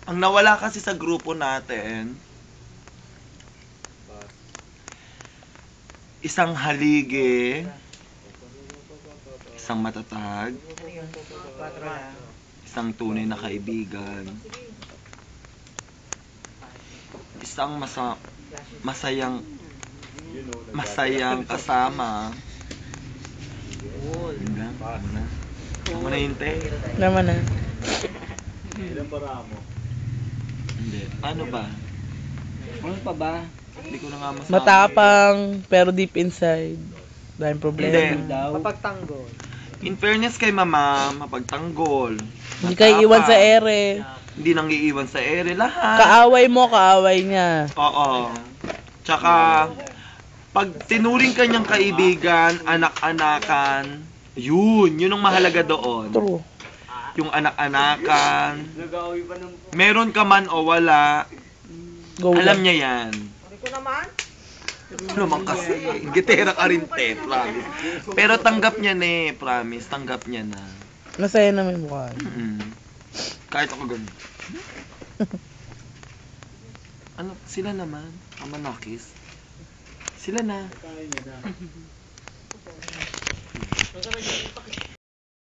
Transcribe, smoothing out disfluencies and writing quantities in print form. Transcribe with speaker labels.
Speaker 1: Ang nawala kasi sa grupo natin, isang haligi, isang matatag, isang tunay na kaibigan, isang masayang kasama. Yun lang, muna. Ako na hintay.
Speaker 2: Naman na.
Speaker 1: Hindi. Paano ba?
Speaker 3: Ano pa ba?
Speaker 1: Hindi ko na nga masabi.
Speaker 2: Matapang, pero deep inside. Dahil problema.
Speaker 1: Hindi.
Speaker 3: Daw.
Speaker 4: Mapagtanggol.
Speaker 1: In fairness kay mama, mapagtanggol.
Speaker 2: Hindi kayo iwan sa ere.
Speaker 1: Hindi nang iiwan sa ere. Lahat.
Speaker 2: Kaaway mo, kaaway niya.
Speaker 1: Oo. Tsaka, pag tinuring ka niyang kaibigan, anak-anakan, yun ang mahalaga doon.
Speaker 2: True.
Speaker 1: Yung anak-anakan, meron ka man o wala,
Speaker 2: Go
Speaker 1: alam
Speaker 2: lang.
Speaker 1: niya yan.
Speaker 4: Sabi ko naman.
Speaker 1: Ano naman kasi, gitera ka rin, te, promise. Pero tanggap niya na promise, tanggap niya na.
Speaker 2: Masaya na may mukha.
Speaker 1: Kahit ako ganun. Ano, sila naman, ang manakis. Sila na.